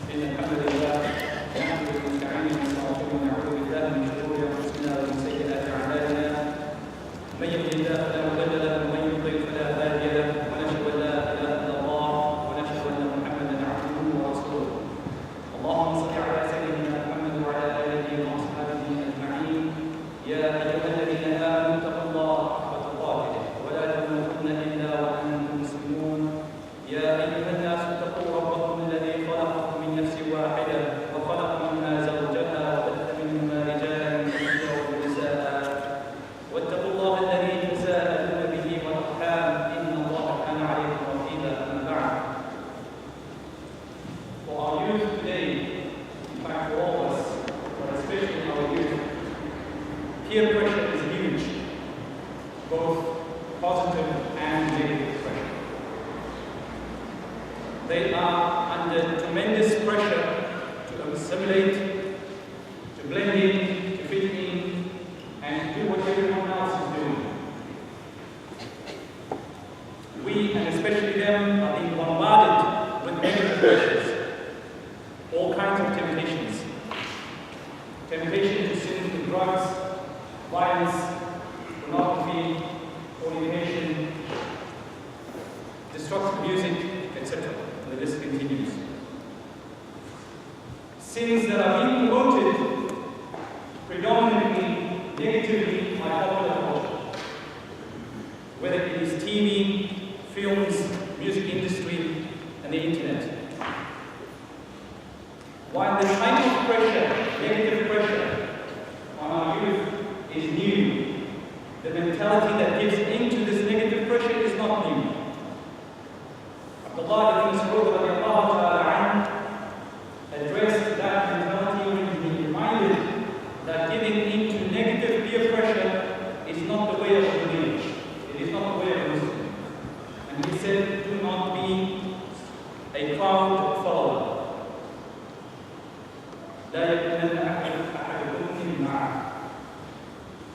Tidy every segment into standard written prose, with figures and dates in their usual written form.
إن الحمد لله نحمده ونستعينه ونستغفره ونعوذ بالله من شرور أنفسنا ومن سيئات أعمالنا من يهده الله فلا مضل له ومن يضلل فلا هادي له ونشهد أن لا إله إلا الله ونشهد أن محمدا عبده ورسوله اللهم صل على سيدنا محمد وعلى آله وأصحابه أجمعين يا أيها الذين آمنوا اتقوا الله حق تقاته ولا تموتن إلا وأنتم مسلمون يا أيها الناس اتقوا ربكم الذي خلقكم من نفس واحدة وخلق منها زوجها وبث منهما رجالا كثيرا ونساء واتقوا الله الذي تساءلون به والأرحام إن الله كان عليكم رقيبا أما بعد. For our youth today, in fact for all of us, but especially our youth, peer pressure is huge, both positive and negative pressure. They are under tremendous pressure to assimilate, to blend in, to fit in, and to do what everyone else is doing. We, and especially them, are being bombarded with negative pressures, all kinds of temptations. Temptation to sin with drugs, violence, pornography, fornication, destructive music, etc. The list continues. Sins that are being promoted predominantly negatively by popular culture, whether it is TV, films, music industry, and the internet. While this kind of pressure, negative pressure on our youth is new, the mentality that gives into this negative pressure is not new. Allah addressed that mentality when he reminded that giving into negative peer pressure is not the way of the village. It is not the way of the Muslim. And he said, do not be a crowd follower.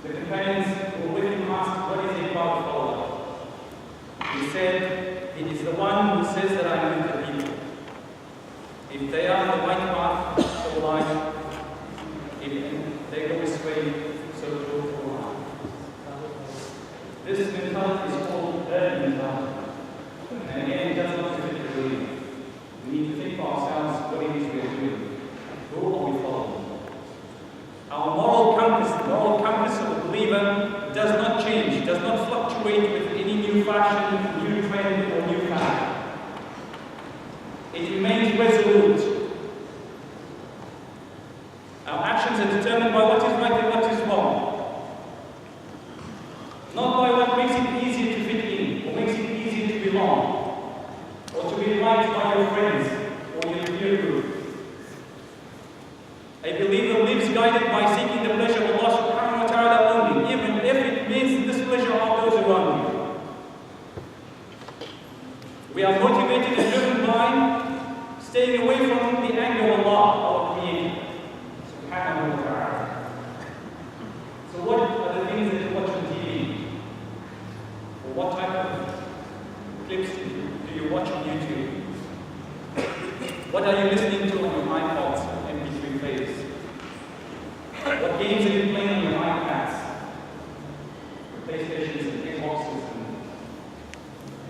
The companions who were with him asked, what is a crowd follower? He said, it is the one who says that I am with the people. If they are on the right path, so will I. If they go astray, so will I. This mentality is called herd mentality. And again, it does not fit the belief. We need to think for ourselves what it is we are doing. Who are we following? Our moral compass, the moral compass of the believer, does not change, does not fluctuate with any new fashion, new trend, or new fad. It remains resolute. Our actions are determined by what is right and what is wrong. Not by what makes it easier to fit in, or makes it easier to belong, or to be liked by your friends, or your peer group. A believer lives guided by seeking the pleasure of Allah subhanahu wa ta'ala only, even if it means the displeasure of those around you. We are motivated and driven by staying away from the anger of Allah, our Creator, subhanahu wa ta'ala. So what are the things that you watch on TV? Or what type of clips do you watch on YouTube? What are you listening to on your iPods, MP3 players? What games are you playing on your iPads? PlayStations and Xboxes and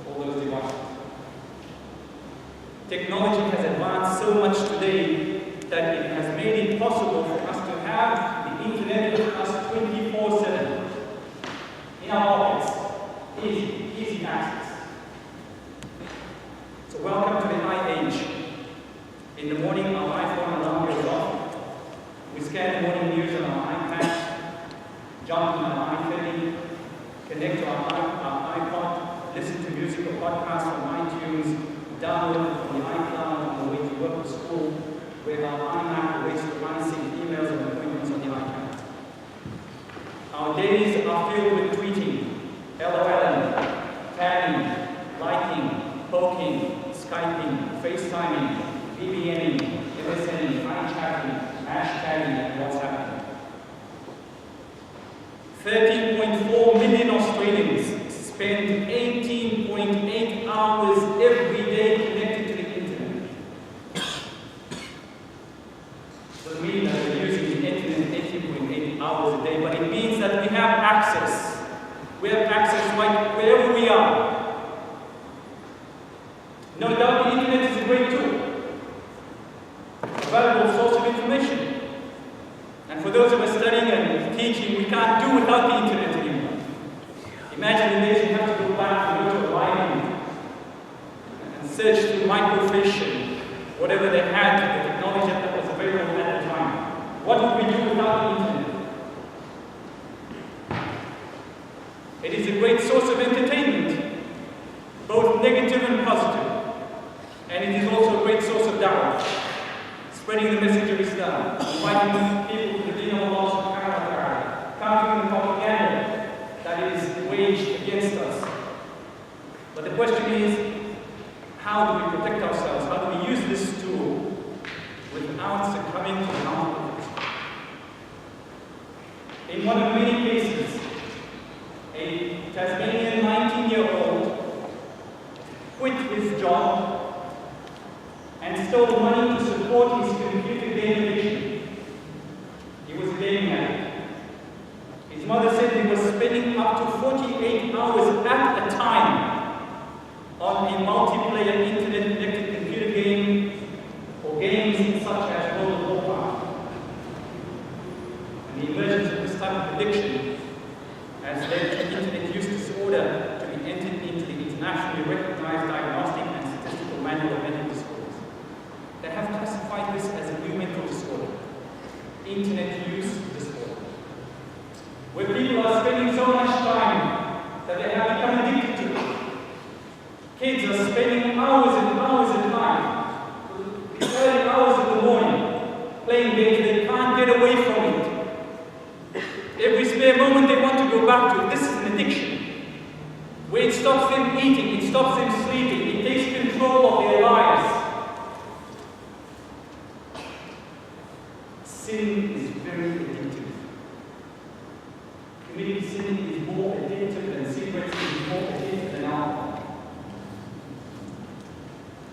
all those devices. Technology has advanced so much today that it has made it possible for us to have the internet with us 24/7 in our pockets. Easy access. So welcome to the high age. In the morning, our iPhone alarm goes off. We scan the morning news on our iPad, jump on our iPhone, connect to our iPod, listen to music or podcasts on iTunes, download it from the iCloud on the way to work or school, where our iMac awaits to unseen emails and appointments on the iPad. Our days are filled with tweeting, LOLing, tagging, liking, poking, Skyping, FaceTiming, BBMing, MSNing, iChatting, hashtagging, and WhatsApping. 13.4 million Australians spend 18.8 hours every day connected to the internet. No doubt the internet is a great tool, a valuable source of information. And for those of us studying and teaching, we can't do without the internet anymore. Imagine the days you have to go back and go to a library and search through microfiche and whatever they had, the technology that was available at the time. What would we do without the internet? It is a great source of entertainment, both negative and positive. And it is also a great source of da'wah, spreading the message of Islam, inviting people to the deen of Allah subhanahu wa ta'ala, countering the propaganda that is waged against us. But the question is, how do we protect ourselves? How do we use this tool without succumbing to the conflict? In one of many cases, a Tasmanian 19-year-old quit his job and stole money to support his computer game addiction. He was a gaming addict. His mother said he was spending up to 48 hours at a time on a multiplayer internet-connected computer game or games such as World of Warcraft. And the emergence of this type of addiction has led to internet use disorder to be entered into the internationally recognized diagnostic and statistical manual of mental disorders. They have classified this as a new mental disorder, internet use disorder, where people are spending so much time that they have become addicted to it. Kids are spending hours and hours of time, the early hours of the morning, playing games. They can't get away from it. Every spare moment they want to go back to it. This is an addiction, where it stops them eating, it stops them sleeping, it takes control of their lives. Sin is very addictive. Committing sin is more addictive than cigarettes, is more addictive than alcohol.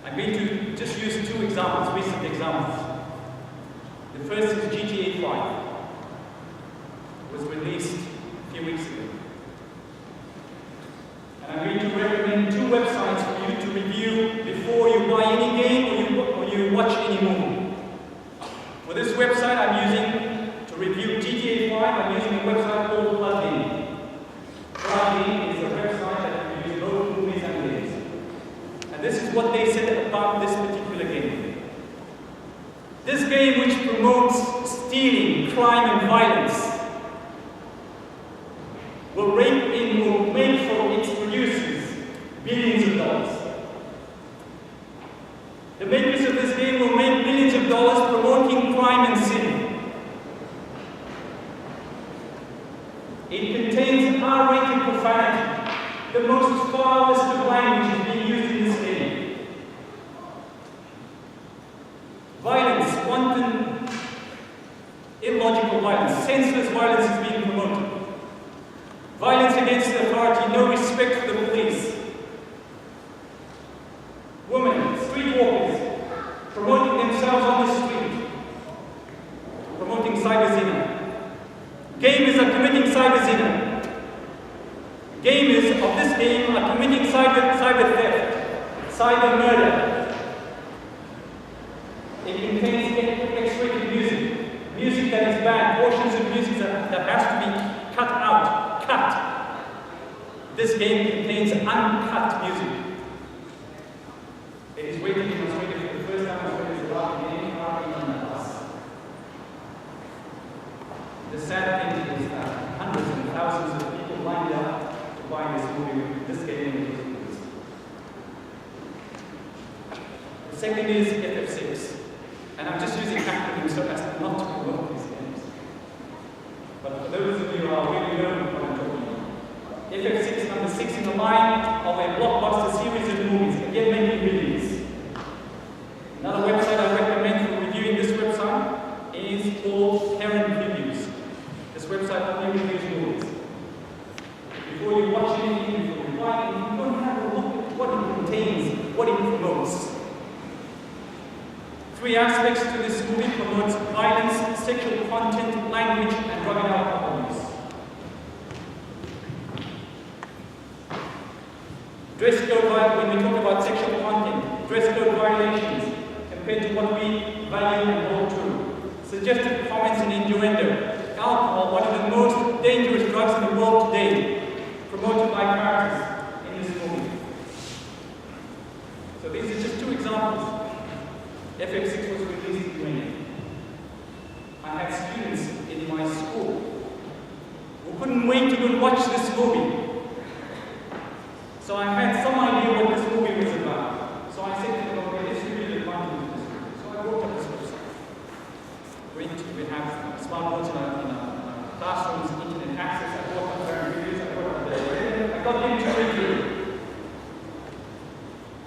I'm going to just use two examples, recent examples. The first is GTA 5. It was released a few weeks ago. And I'm going to recommend two websites for you to review before you buy any game or you watch any movie. For this website I'm using to review GTA 5, I'm using a website called Plugin. Plugin is a website that reviews both movies and games. And this is what they said about this particular game. This game, which promotes stealing, crime and violence, will make for its producers billions of dollars. The makers of this game will make billions of dollars promoting crime and sin. It contains R-rated profanity. The most foulest of language is being used in this game. Violence, wanton, illogical violence, senseless violence is being promoted. Violence against the authority, no respect for the police. Women, streetwalkers, promoting themselves on the street, promoting cyber zina. Gamers are committing cyber zina. Gamers of this game are committing cyber theft, cyber murder. It contains X-rated music, music that is banned, portions of music that has to be cut out. Cut. This game contains uncut music. It is waiting in Australia for the first time. Australia is allowed to game in the bus. The sad thing is that hundreds and thousands of people lined up to buy this movie, this game in these movies. The second is FF6. And I'm just using acronyms so as not to promote these games. But for those of you who are really know what I'm talking about, FF6 number 6 in the line of a blockbuster series of movies, again making millions. Another website I recommend for reviewing this website is called Parent Previews. This website only reviews movies. Before you watch anything, before you buy anything, you don't have a look at what it contains, what it promotes. 3 aspects to this movie: promotes violence, sexual content, language, and drug and alcohol use. Dress code, when we talk about sexual content, compared to what we value and hold true. Suggestive comments and innuendo. Alcohol, one of the most dangerous drugs in the world today, promoted by characters in this movie. So these are just two examples. FF6 was released in May. I had students in my school who couldn't wait to go and watch this movie. So I had some idea what this movie was about. So I said to them, okay, let's review the content of this movie. So I wrote up this website. We have smartphones in our classrooms, internet access. I wrote up their reviews, I wrote up I got them to review.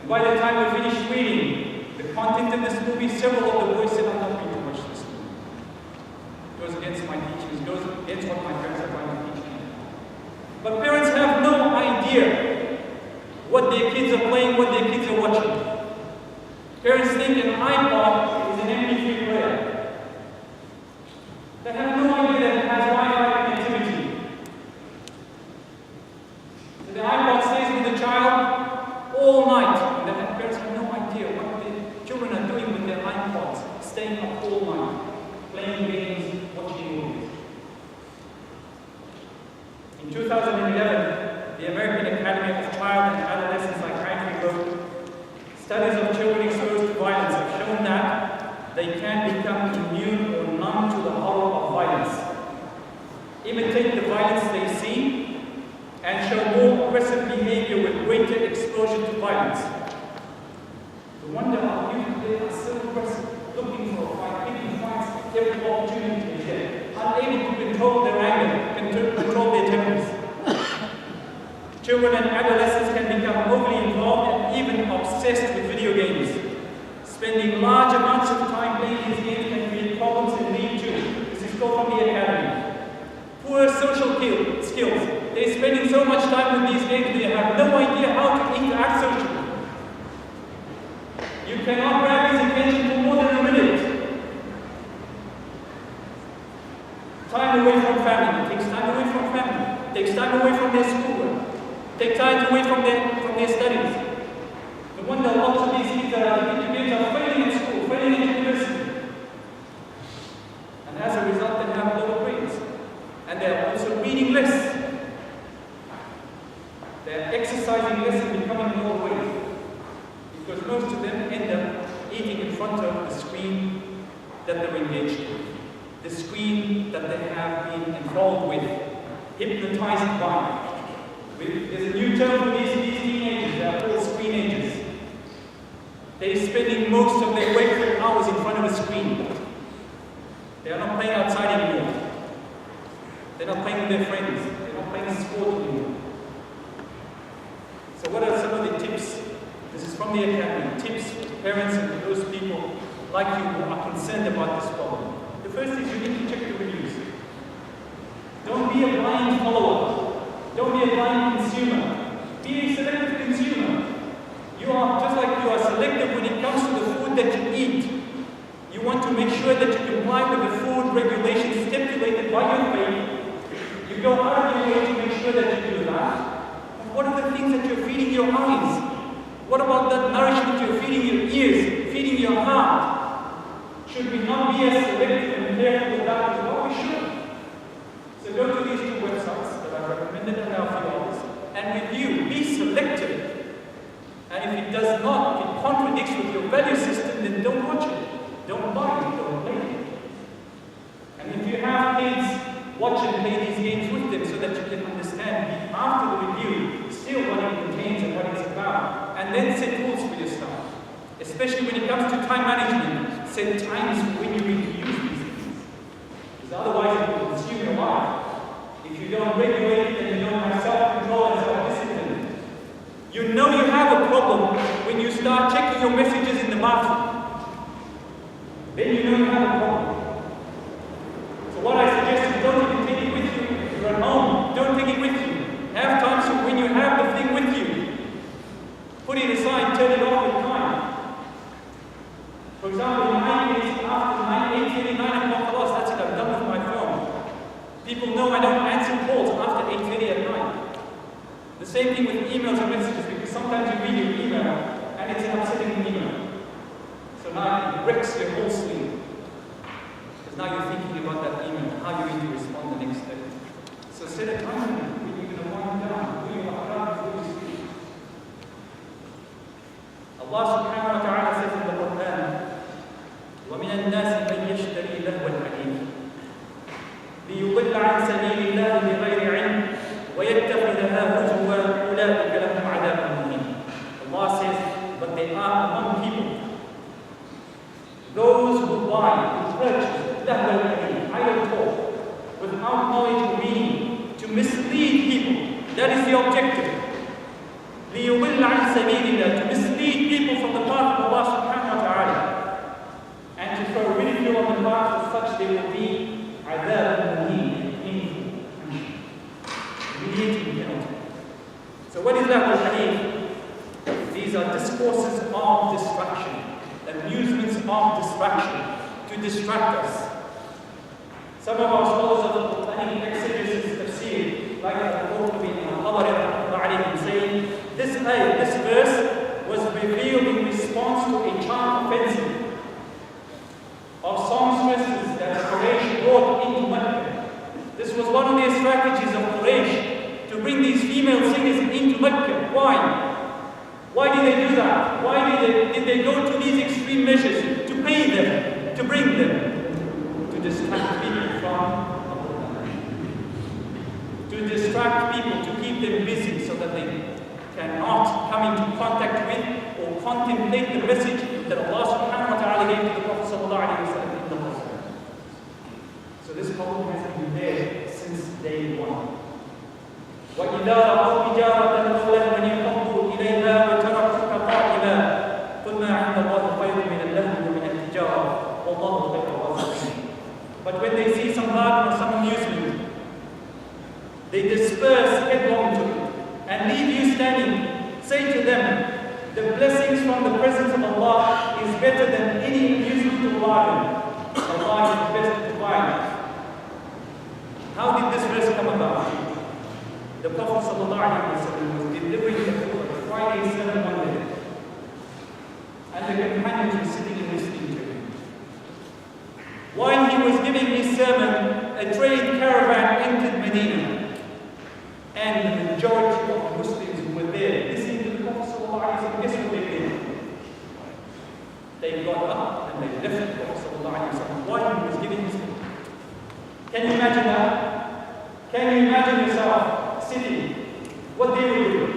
And by the time we finished reading the content of this movie, several of the boys said, I'm not going to watch this movie. It goes against my teachings, it goes against what my parents are trying to teach me. But parents have no idea what their kids are playing, what their kids are watching. Parents think an iPod is an MP3 player. They have no idea that it has Wi-Fi connectivity. So the iPod stays with the child all night. And the parents have no idea what the children are doing with their iPods, staying up all night, playing games, watching movies. In 2011, the American Academy of Child and Adolescent Psychiatry wrote, studies of children exposed to violence have shown that they can become immune or numb to the horror of violence, imitate the violence they see, and show more aggressive behavior with greater exposure to violence. No wonder our youth today are so aggressive, looking for a fight, picking fights every opportunity they get, unable to control their anger, control their tempers. Children and adolescents can become overly involved and even obsessed with video games. Spending large amounts of time playing these games can create problems and lead to, this is called from the academy, poor social skills. They're spending so much time with these games they have no idea how to interact socially. You cannot grab his attention for more than a minute. Time away from family. It takes time away from family. It takes time away from their schoolwork. Take time away from their studies. No wonder lots of these kids that are addicted to games are failing in school, failing in university. And as a result, they have lower grades. And they're also reading less. They're exercising less and becoming more weight. Because most of them end up eating in front of the screen that they're engaged with. The screen that they have been involved with, hypnotized by. There's a new term for these teenagers, they're called screenagers. They're spending most of their wakeful hours in front of a screen. They are not playing outside anymore. They're not playing with their friends. They're not playing sport anymore. So what are some of the tips? This is from the academy. Tips for parents and for those people like you who are concerned about this problem. The first is you need to check the reviews. Don't be a blind follower. Don't be a blind consumer. Be a selective consumer. You are just like you are selective when it comes to the food that you eat. You want to make sure that you comply with the food regulations stipulated by your faith. You go out of your way to make sure that you do that. And what are the things that you're feeding your eyes? What about that nourishment you're feeding your ears, feeding your heart? Should we not be as selective and careful with that as well? We should. So go to these two websites that I recommended and our fields and review. Be selective. And if it does not, if it contradicts with your value system, then don't watch it. Don't buy it. Don't play it. And if you have kids, watch and play these games with them so that you can understand after the review still what it contains and what it's about. And then set rules for yourself. Especially when it comes to time management. Set times when you need to use these things. Because otherwise it will consume your life. If you don't regulate it and you don't have self-control and self-discipline, you know you have a problem when you start checking your messages in the bathroom. Then you know you have a problem. So what I suggest is don't even take it with you. If you're at home, don't take it with you. Have times so when you have the thing with you, put it aside, turn it off at time. For example, in my case, after 8:30, 9 o'clock loss, that's it, I'm done with my phone. People know I don't answer calls after 8:30 at night. The same thing with emails and messages, because sometimes you read your email and it's an upsetting email. So now affects your whole sleep. Because now you're thinking about that email, how you're going to respond the next day. So set a time when you're going to wind down, do your adhkar before you sleep. Allah subhanahu wa ta'ala says in the Quran, وَمِنَ النَّاسِ مَنْ يَشْتَرِي لَهْوَ الْحَدِيثِ لِيُضِلَّ عَنْ سَبِيلِ اللَّهِ بِغَيْرِ عِلْمٍ وَيَتَّخِذَهَا هُزُوًا أُولَٰئِكَ لَهُمْ عَذَابٌ مُهِينٌ. Allah says, but there are among people those who buy, who purchase لَهْوَ الْحَدِيثِ, idle talk, without knowledge or meaning, to mislead people. That is the objective. لِيُضِلَّ عَنْ سَبِيلِ اللَّهِ, to mislead people from the path of Allah subhanahu wa ta'ala, and to throw ridicule on the path. As such, there will be عَذَابٌ مُهِينٌ, painful punishment, humiliating penalty. So what is lahw al-hadith? These are discourses of distraction, amusements of distraction, to distract us. Some of our scholars of the Quranic exegesis tafsir, like Khutbah and Zakaria, saying this ayah, this verse was revealed in response to a charm offensive of songstresses that Quraysh brought into Mecca. This was one of their strategies of Quraysh, to bring these female singers into Mecca. Why? Why did they do that? Why did they go to these extreme measures? To pay them, to bring them, to distract people from to distract people, to keep them busy so that they cannot come into contact with or contemplate the message that Allah subhanahu wa ta'ala gave to the Prophet sallallahu alayhi wa sallam in the Muslim. So this problem has been there since day one. وَإِذَا رَأَوْا تِجَارَةً أَوْ لَهْوًا انفَضُّوا إِلَيْهَا وَتَرَكُوكَ قَائِمًا قُلْ مَا عِندَ اللَّهِ خَيْرٌ مِنَ اللَّهْوِ وَمِنَ التِّجَارَةِ وَاللَّهُ خَيْرُ الرَّازِقِينَ. But when they see some bargain or some amusement, they disperse headlong to it and leave you standing. Say to them, the blessings from the presence of Allah is better than any amusement to bargain. Allah is the best to provide. How did this verse come about? The Prophet ﷺ was delivering the Khutbah, Friday sermon one day, and the companions were sitting and listening to him. While he was giving his sermon, a trade caravan entered Medina, and the majority of the Muslims who were there listening to the Prophet ﷺ, guess what they did? They got up and they left the Prophet ﷺ while he was giving his Khutbah. Can you imagine that? Can you imagine yourself sitting, what they were doing,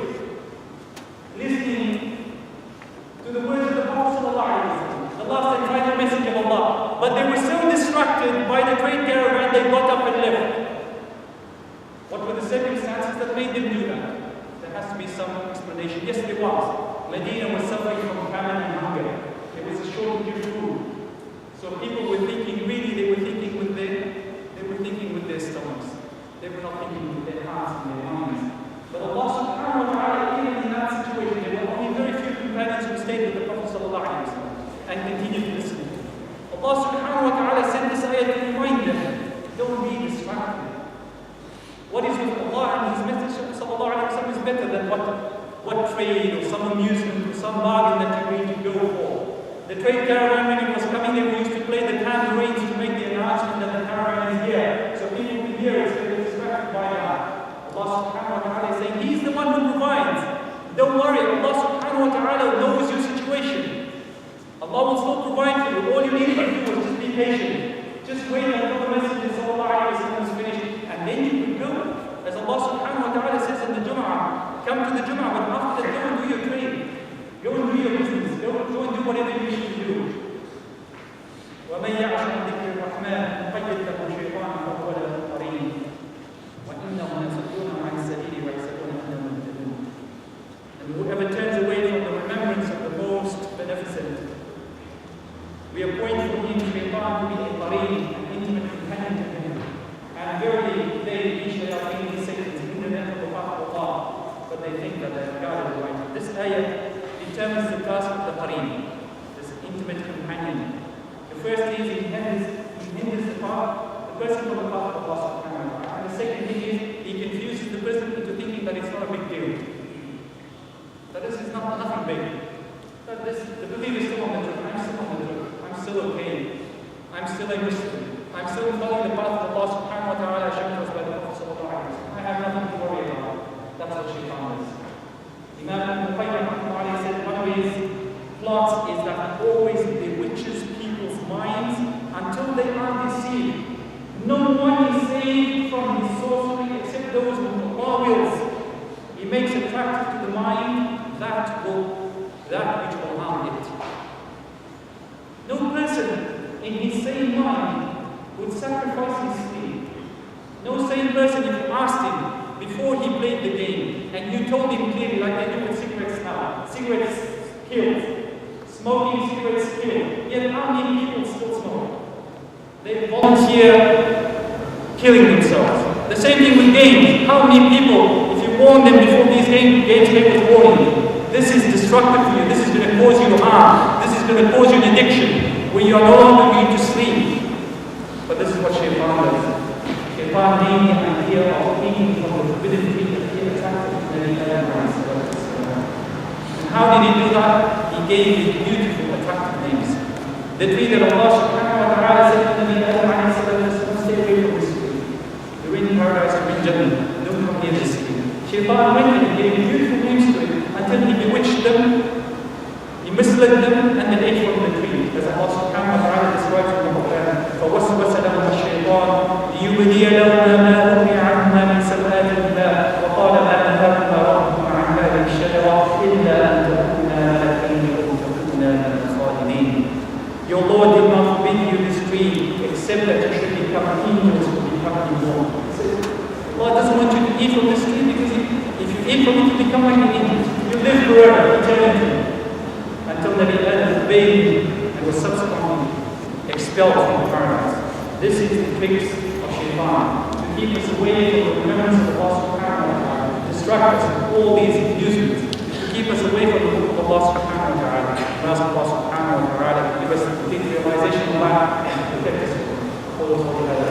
listening to the words of the Prophet ﷺ, the last and final message of Allah, but they were so distracted by the trade caravan, they got up and left. What were the circumstances that made them do that? There has to be some explanation. Yes, there was. Medina was suffering from famine and hunger. There was a shortage of food. So people were thinking, really, they were thinking with their stomachs. They were not thinking with their hearts and their minds. But Allah subhanahu wa ta'ala, even in that situation, there were only very few companions who stayed with the Prophet sallallahu alayhi wa sallam and continued listening. Allah subhanahu wa ta'ala sent this ayah to remind them, don't be distracted. What is with Allah and His Messenger sallallahu alayhi wa sallam is better than what trade or some amusement or some bargain that you're going to go for. The trade caravan, when it was coming, they used to play the tambourines to make the announcement that the caravan is here. So people could hear it, so they were distracted by that. Allah subhanahu wa ta'ala is saying, He's the one who provides. Don't worry, Allah subhanahu wa ta'ala knows your situation. Allah will still provide for you. All you need to do is just be patient. Just wait until the message sallallahu alayhi wa sallam is finished, and then you can go. As Allah subhanahu wa ta'ala says in the Jumm'ah, come to the Jumm'ah, but after that, go and do your trade. Go and do your business. Go and do whatever you need to do. وَمَنْ يَعْشَ عَنْ ذِكْرِ الرَّحْمَنِ نُقَيِّضْ لَهُ شَيْطَانًا فَهُوَ لَهُ قَرِينٌ وَإِنَّهُمْ لَيَصُدُّونَهُمْ عَنِ السَّبِيلِ وَيَحْسَبُونَ أَنَّهُمْ مُهْتَدُونَ. And whoever turns away from the remembrance of the most beneficent, we appoint for him shaitan to be a qareen, an intimate companion to him. And verily, they each are being Satan in the name of the path of Allah, but they think that they are guided right. This ayah determines the task of the qareen, this intimate companion. The first thing is he hinders the person from the path of Allah subhanahu wa ta'ala. And the second thing is he confuses the person into thinking that it's not a big deal. That this is nothing big. That the believer is still on the truth. I'm still on the truth. I'm still a still a Muslim. I'm still following the path of Allah subhanahu wa ta'ala shown us by the Prophet sallallahu alayhi wa sallam. I have nothing to worry about. That's what shaitan is. Imam Ibn Qayyim said one of his plots is that he always bewitches people's minds until they are deceived. No one is saved from his sorcery except those whom Allah wills. He makes attractive to the mind that which will harm it. No person in his sane mind would sacrifice his sleep. No sane person, if you asked him before he played the game and you told him clearly, like they do with cigarettes now, cigarettes killed, smoking cigarettes killed, yet how many people still smoke? They volunteer killing themselves. The same thing with games. How many people, if you warn them before these games came with warning, this is destructive for you, this is going to cause you harm, this is going to cause you an addiction, where you are no longer going to sleep. But this is what Shaitan does. Shaitan made the idea of eating from the forbidden tree that he attracted to many elements. And how did he do that? He gave it beautiful, attractive names. The tree that Allah subhanahu wa ta'ala said to Nabi Adam, stay away from this tree. You're in paradise, you're in Jumm'ah. Don't come near this tree. Shaitan went and gave beautiful names to it until he bewitched them, he misled them, and then ate from the tree. As Allah subhanahu wa ta'ala describes in the Quran, فَوَسْوَسَ لَهُمَ الشَّيْطَانُ لِيُبْدِيَ لَهُمَا مَا أُخْفِيَ عَنْهُمَا مِنْ سَوْآتِهِمَا وَقَالَ مَا نَهَاكُمَا رَبُّكُمَا عَنْ هَٰذِهِ الشَّجَرَةِ إِلَّا أَن تَكُونَا مَلَكَيْنِ أَوْ تَكُونَا مِنَ الْخَالِدِينَ. Your Lord did not forbid you this tree except that you should become angels who become immortal. Allah doesn't want you to eat from this tree because if you eat from it, you become like an angel. You live forever, eternity. Until Nabi Adam obeyed and was subsequently expelled from paradise. This is the tricks of Shaitan, to keep us away from the remembrance of Allah subhanahu wa ta'ala, to distract us with all these amusements, to keep us away from the book of Allah subhanahu wa ta'ala. We ask Allah subhanahu wa ta'ala to give us the complete realization of that and to protect us from all of that.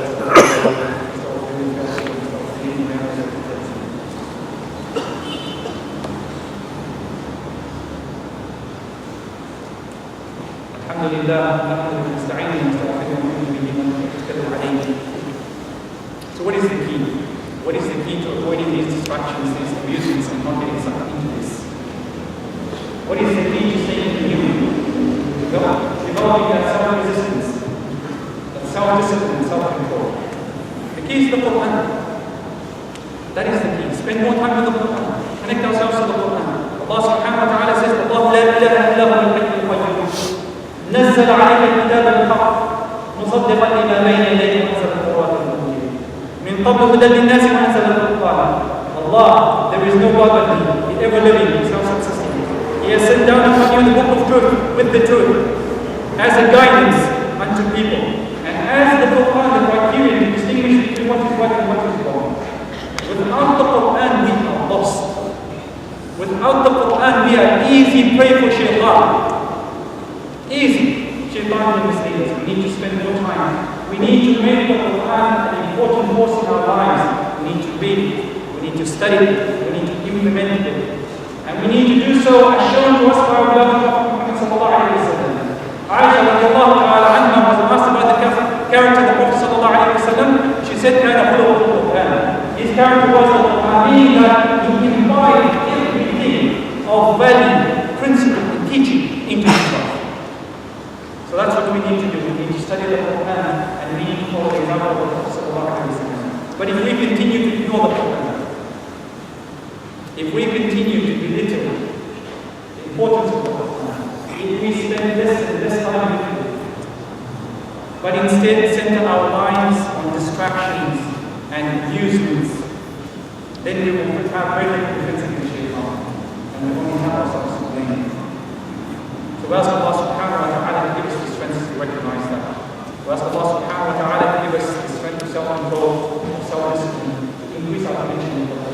الحمد لله نحمده ونستعينه ونستغفره ونؤمن به ونتوكل عليه. So what is the key? What is the key to avoiding these distractions, these amusements, and not getting sucked into this? What is the key to staying in you? Developing that self-resistance, that self-discipline, and self-control. The key is the Quran. That is the key. Spend more time with the Quran. Connect ourselves to the Quran. Allah subhanahu wa ta'ala says, Allah la ilaha illa huwa al-hayyul qayyum. نزل عليك الكتاب بالحق مصدقا لما بين يديه وانزل التوراة والانجيل من قبل هدى للناس وانزل الفرقان. Allah, there is no God but He, the ever living, self-subsistent. He has sent down upon you the book of truth with the truth as a guidance unto people, and as the Quran, the criterion to distinguish between what is right and what is wrong. Without the Quran, we are lost. Without the Quran, we are easy prey for Shaitan. Easy. Shaitan will mislead us. We need to spend more time. We need to make the Quran an important force in our lives. We need to read it. We need to study it. We need to implement it. And we need to do so as shown to us by our beloved Prophet Muhammad sallallahu alayhi wa sallam. Aisha radiallahu ta'ala anha was asked about the character of the Prophet sallallahu alayhi wa sallam. She said, كان خلقه القرآن. His character was the Quran, meaning that he imbibed everything of value, principle, and teaching into himself. So that's what we need to do. We need to study the Quran and we need to follow the example of the Prophet sallallahu alayhi wa sallam. But if we continue to ignore the Quran, if we continue to belittle the importance of the Quran, if we spend less and less time with it, but instead center our minds on distractions and amusements, then we will have very little defense against Shaitan and we won't have ourselves to blame. So we ask Allah subhanahu wa ta'ala to give us the strength to recognize that. We ask Allah subhanahu wa ta'ala to give us the strength to self-control, self-discipline, to increase our connection with Allah.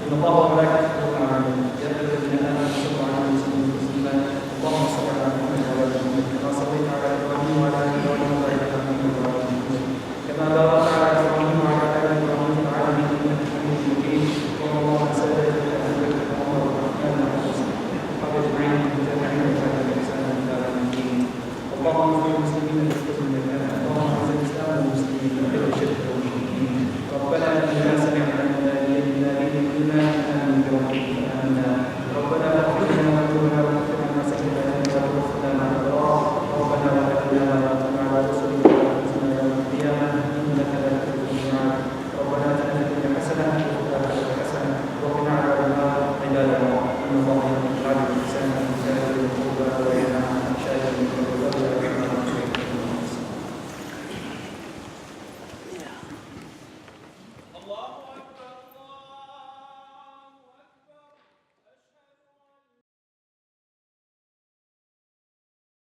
إن الله وملائكته يصلون على النبي يا أيها الذين آمنوا صلوا عليه وسلموا تسليما اللهم صل على محمد وعلى آل محمد كما صليت على إبراهيم وعلى آل إبراهيم وبارك على محمد وعلى آل محمد كما باركت على إبراهيم وعلى آل إبراهيم في العالمين إنك حميد مجيد اللهم صل على محمد وعلى آل محمد اللهم اغفر